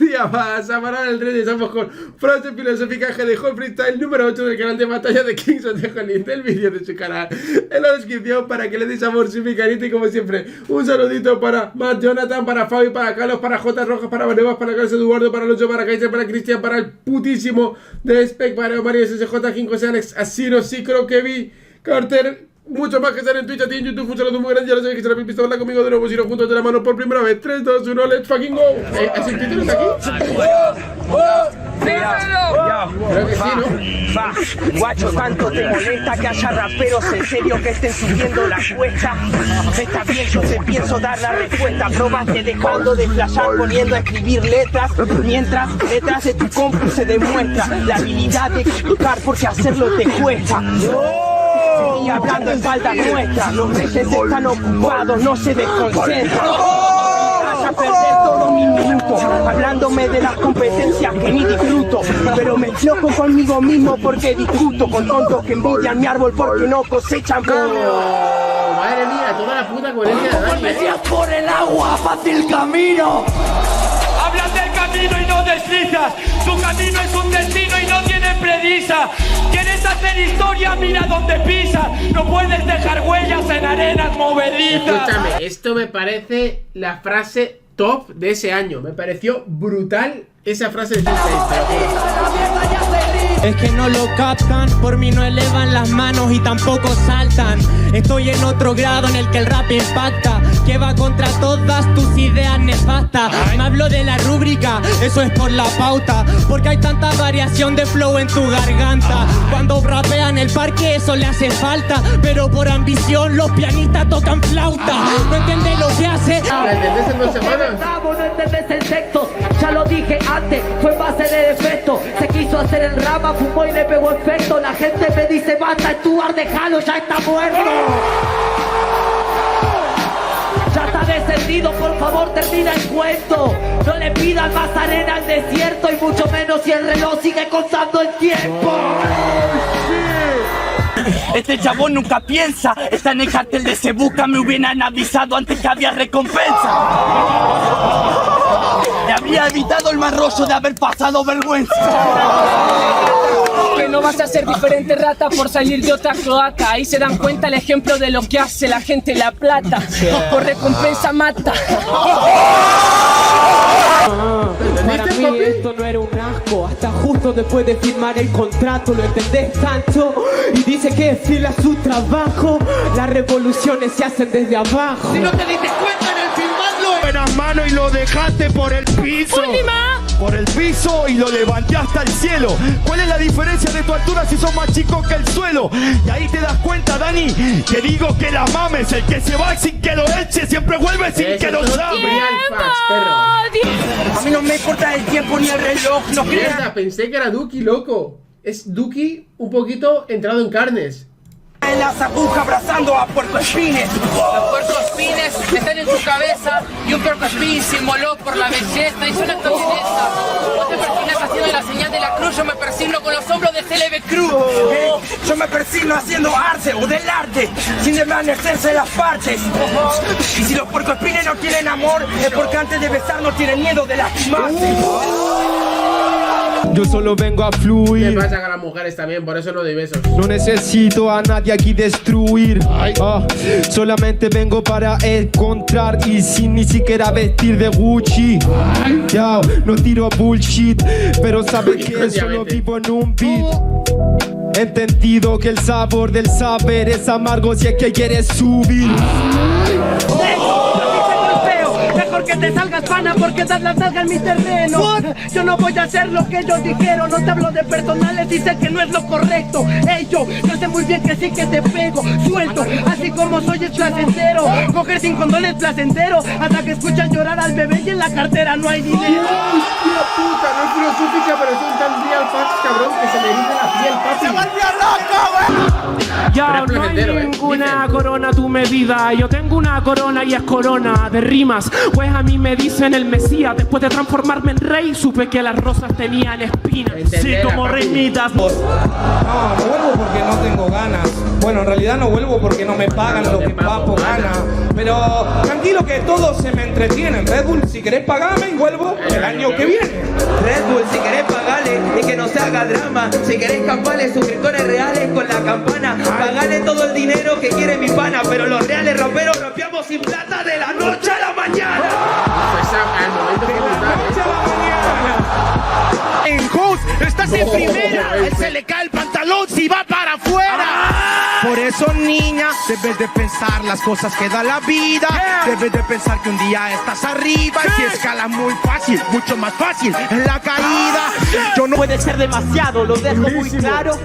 día más. Amaral el Rey, estamos con frase filosófica que dejó el freestyle número 8 del canal de batalla de Kings. Os dejo el link del vídeo de su canal en la descripción para que le deis amor, su picarita. Y como siempre, un saludito para Matt, Jonathan, para Fabi, para Carlos, para J. Rojas, para Vanegas, para Carlos Eduardo, para Lucho, para Kaiser, para Cristian, para el putísimo de Spec, para Mario SSJ, King, José Alex, Asino, Cicro, Kevin, Carter, mucho más que estar en Twitch, a ti en YouTube. Un saludo muy grande, ya lo sabéis que se la habéis visto, habla conmigo de nuevo, si no juntos de la mano por primera vez. 3, 2, 1, let's fucking go. ¿Has el título aquí? Creo que sí, ¿no? Guacho, tanto te molesta que haya raperos en serio que estén subiendo la cuesta. Está bien, yo te pienso dar la respuesta. Probaste dejando de flashar poniendo a escribir letras, mientras detrás de tu compu se demuestra la habilidad de explicar porque hacerlo te cuesta. Seguí hablando en falta nuestra, los reyes están ocupados, no se desconcentran. Vas a perder todos mis minutos hablándome de las competencias que ni disfruto, pero me loco conmigo mismo porque discuto con tontos que envidian mi árbol porque no cosechan. Madre mía, toda la puta coherencia de Dani. Metías por el agua, fácil camino. Hablas del camino y no deslizas. Tu camino es un destino y no tiene premisa. ¿Quieres hacer historia? Mira dónde pisas. No puedes dejar huellas en arenas movedizas. Escúchame, esto me parece la frase top de ese año. Me pareció brutal esa frase de Es que no lo captan, por mí no elevan las manos y tampoco saltan. Estoy en otro grado en el que el rap impacta, que va contra todas tus ideas nefastas. Me hablo de la rúbrica, eso es por la pauta, porque hay tanta variación de flow en tu garganta. Cuando rapean el parque eso le hace falta, pero por ambición los pianistas tocan flauta. ¿No entiendes lo que hace? ¿La entendés en 2 semanas? No entendés el texto, ya lo dije antes, fue en base de defecto. Se quiso hacer el rama, fumó y le pegó efecto. La gente me dice, basta, Stuart, déjalo, ya está muerto. Ya está descendido, por favor termina el cuento. No le pidan más arena al desierto, y mucho menos si el reloj sigue contando el tiempo. Este chabón nunca piensa, está en el cartel de Se Busca, me hubieran avisado antes que había recompensa. Me habría evitado el mal rollo de haber pasado vergüenza. Que no vas a ser diferente, rata, por salir de otra cloaca. Ahí se dan cuenta el ejemplo de lo que hace la gente La Plata. Por recompensa mata. Para mí esto no era un asco, hasta justo después de firmar el contrato lo entendés tanto y dice que es fiel a su trabajo. Las revoluciones se hacen desde abajo. Si no te diste cuenta en el filmarlo, Eras mano y lo dejaste por el piso. Por el piso y lo levanté hasta el cielo. ¿Cuál es la diferencia de tu altura si sos más chico que el suelo? Y ahí te das cuenta, Dani, que digo que la mames. El que se va sin que lo eche siempre vuelve sin que lo llame. a mí no me importa el tiempo ni el reloj, no creas. Mierda, pensé que era Duki, loco. Es Duki un poquito entrado en carnes. En las agujas abrazando a puercoespines. Los puercoespines están en tu cabeza y un puercoespín se inmoló por la belleza y suena esta belleza. Vos te persignas haciendo la señal de la cruz, yo me persigno con los hombros de CLB Cruz. Yo me persigno haciendo arte o del arte, sin desvanecerse las partes. Y si los puercoespines no tienen amor, es porque antes de besar no tienen miedo de lastimarse. Yo solo vengo a Me fluir. pasa con las mujeres también, por eso no doy besos. No necesito a nadie aquí destruir. Solamente vengo para encontrar y sin ni siquiera vestir de Gucci. Yo, no tiro bullshit, pero sabes que solo vivo en un beat. Entendido que el sabor del saber es amargo si es que quieres subir. Mejor que te salgas, pana, porque das la nalga en mi terreno. Yo no voy a hacer lo que ellos dijeron. No te hablo de personales, dice que no es lo correcto. Yo sé muy bien que sí que te pego. Suelto, así como soy es placentero. Coger sin condones placentero. Hasta que escuchas llorar al bebé y en la cartera no hay dinero. Hostia puta, no es filosófica, pero son tan real facts, cabrón, que se me eriza la piel, papi. ¡Se volvió loco, güey! Ya no hay ninguna corona tu medida. Yo tengo una corona y es corona de rimas. Pues a mí me dicen el Mesías. Después de transformarme en rey, supe que las rosas tenían espinas. Sí, como reinitas. No vuelvo porque no tengo ganas. Bueno, en realidad no vuelvo porque no me pagan lo que Papo gana. Pero tranquilo que todos se me entretienen. Red Bull, si querés pagarme, vuelvo el año que viene. Red Bull, si querés pagarle y que no se haga drama. Si querés camparle suscriptores reales con la campana. Pagale todo el dinero que quiere mi pana. Pero los reales raperos rapeamos sin plata de la noche a la mañana. En Host estás en primera. Él se le cae el pantalón si va para afuera. Por eso, niña, debes de pensar las cosas que da la vida. Debes de pensar que un día estás arriba. Y si escalas muy fácil, mucho más fácil en la caída. Yo no puede ser demasiado, lo dejo muy claro.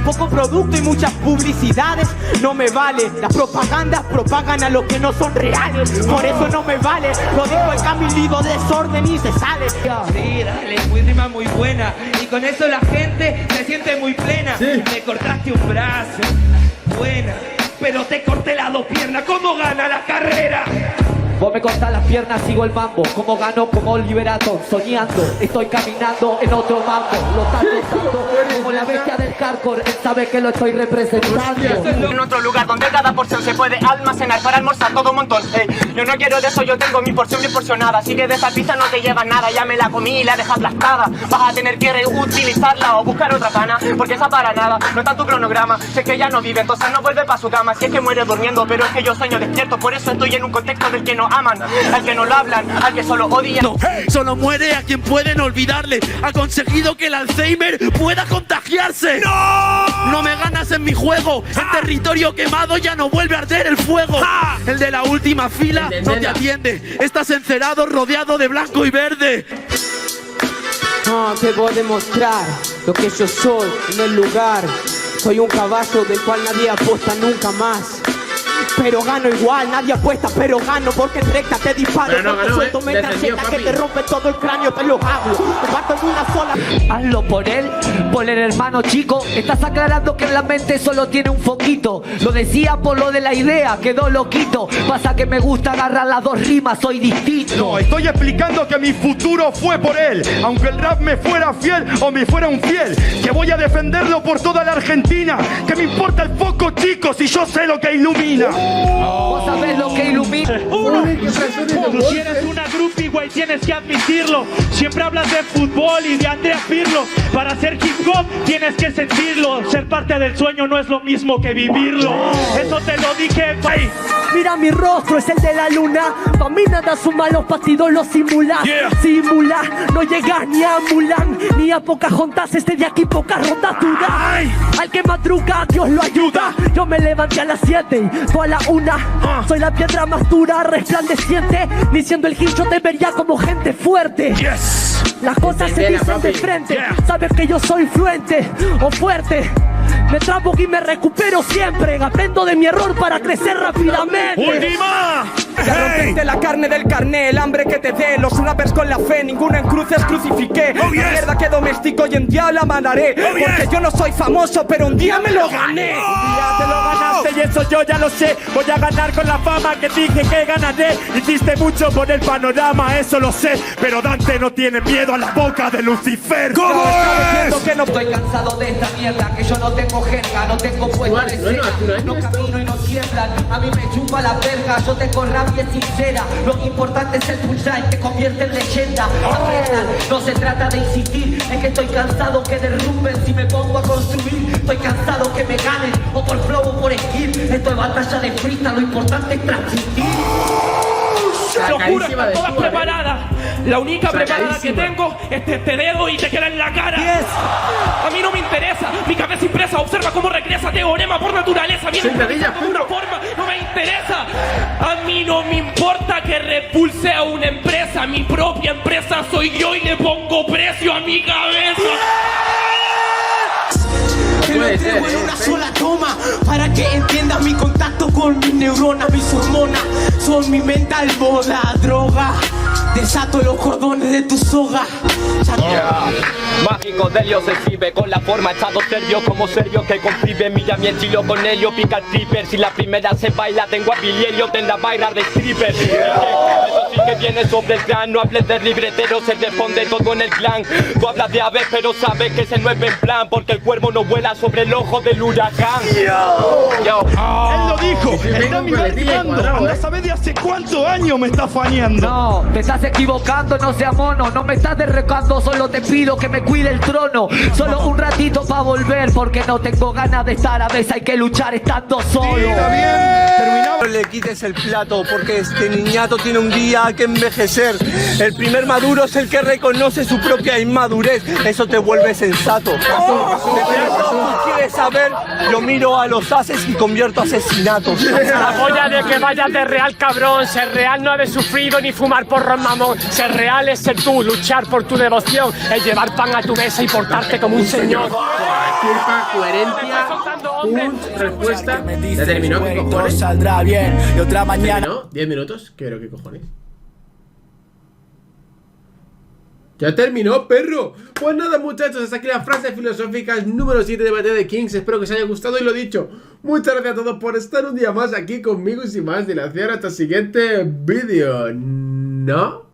Poco producto y muchas publicidades. No me vale, las propagandas propagan a los que no son reales. Por eso no me vale, lo digo el Camilido, desorden y se sale. Sí, dale, muy rima muy buena. Y con eso la gente se siente muy plena. Me cortaste un brazo, buena, pero te corté las dos piernas. ¿Cómo gana la carrera? Vos me cortás las piernas, sigo el mambo. Como gano, como Liberato, soñando. Estoy caminando en otro mambo. Lo estás pensando como la bestia del hardcore. Él sabe que lo estoy representando. En otro lugar donde cada porción se puede almacenar para almorzar todo un montón. Yo no quiero de eso, yo tengo mi porción bien porcionada. Así que de esa pizza no te llevas nada. Ya me la comí y la dejé aplastada. Vas a tener que reutilizarla o buscar otra cana. Porque esa para nada no está en tu cronograma. Si es que ya no vive, entonces no vuelve para su cama. Si es que muere durmiendo, pero es que yo sueño despierto. Por eso estoy en un contexto del que no aman, al que no lo hablan, al que solo odian. No, solo muere a quien pueden olvidarle. Ha conseguido que el Alzheimer pueda contagiarse. No me ganas en mi juego. En territorio quemado ya no vuelve a arder el fuego. El de la última fila no te atiende. Estás encerado rodeado de blanco y verde. No, te voy a demostrar lo que yo soy en el lugar. Soy un caballo del cual nadie apuesta nunca más. Pero gano igual, nadie apuesta, pero gano porque en recta te disparo. Pero no porque ganó, suelto metralleta que te rompe todo el cráneo, te lo hago. Te parto en una sola. Hazlo por el hermano chico. Estás aclarando que en la mente solo tiene un foquito. Lo decía por lo de la idea, quedó loquito. Pasa que me gusta agarrar las dos rimas, soy distinto. No, estoy explicando que mi futuro fue por él. Aunque el rap me fuera fiel o me fuera un fiel, que voy a defenderlo por toda la Argentina. Que me importa el foco, chicos, si yo sé lo que ilumina. Vos sabés lo que ilumina. Si eres una groupie, güey, tienes que admitirlo. Siempre hablas de fútbol y de Andrea Pirlo. Para hacer hip hop tienes que sentirlo. Ser parte del sueño no es lo mismo que vivirlo. Eso te lo dije, güey. Mira mi rostro, es el de la luna. Pa' mí nada suma, los partidos los simula. Simula, no llegas ni a Mulan ni a Pocahontas, este de aquí pocas rondas tú das. Al que madruga, Dios lo ayuda. Yo me levanté a las 7 y tú a la 1. Soy la piedra más dura, resplandeciente. Ni siendo el hincho te vería como gente fuerte. Las cosas se dicen de frente. Sabes que yo soy fluente o fuerte. Me trabo y me recupero siempre. Aprendo de mi error para crecer rápidamente. ¡Última! Ya rompiste la carne del carné, el hambre que te dé. Los rappers con la fe, ninguno en cruces crucifiqué. La mierda que domestico y en día la mandaré. Porque yo no soy famoso, pero un día me lo gané. Un día te lo ganaste y eso yo ya lo sé. Voy a ganar con la fama que dije que ganaré. Hiciste mucho por el panorama, eso lo sé. Pero Dante no tiene miedo a la boca de Lucifer. ¿Cómo es? Que no Estoy cansado de esta mierda, que yo no tengo jerga, no tengo puesta de escena. No camino y no tiemblan, a mí me chupa la verga. Yo tengo rabia sincera, lo importante es el punchline, te convierte en leyenda. Aprendan, no se trata de insistir, es que estoy cansado que derrumben si me pongo a construir. Estoy cansado que me ganen, o por flow o por skill. Esto es batalla de freestyle, lo importante es transmitir. Lo juro, están todas preparadas. La única preparada que tengo es este dedo y te queda en la cara. A mí no me interesa, mi cabeza impresa. Observa cómo regresa teorema por naturaleza. Viene de una forma, no me interesa. A mí no me importa que repulse a una empresa. Mi propia empresa soy yo y le pongo precio a mi cabeza. Te lo entrego en una sola toma para que entiendas mi contacto con mis neuronas, mis hormonas son mi mental moda, droga. Desato los cordones de tu soga. Mágico Delio se exhibe con la forma estado serbio como serbio que concibe. Mira mi estilo con Helio, pica el tripper. Si la primera se baila tengo a Bilielio, ten la baila de stripper. Eso sí que viene sobre el plan, no hables de libretero, se responde todo en el clan. Tú hablas de aves pero sabes que ese no es en plan, porque el cuervo no vuela sobre el ojo del huracán. Yo. Él lo dijo, está mi barcando. Anda a saber de hace cuántos años me está fañando. No, te estás equivocando, no seas mono. No me estás derrocando, solo te pido que me cuide el trono. Solo un ratito pa' volver, porque no tengo ganas de estar. A veces hay que luchar estando solo. Sí, está bien. Terminamos. No le quites el plato, porque este niñato tiene un día que envejecer. El primer maduro es el que reconoce su propia inmadurez. Eso te vuelve sensato. ¿Tú quieres saber? Yo miro a los haces y convierto asesinatos. La polla de que vayas de real, cabrón. Ser real no ha de sufrido ni fumar porros, mamón. Ser real es ser tú, luchar por tu devoción, es llevar pan a tu mesa y portarte como un señor. Culpa, coherencia, punch, respuesta. Ya terminó, ¿qué cojones? Saldrá bien y otra mañana. ¿No? 10 minutos, pero ¿qué cojones? ¡Ya terminó, perro! Pues nada, muchachos, hasta aquí las frases filosóficas número 7 de Batalla de Kings. Espero que os haya gustado y lo dicho. Muchas gracias a todos por estar un día más aquí conmigo y sin más dilación hasta el siguiente vídeo. ¿No?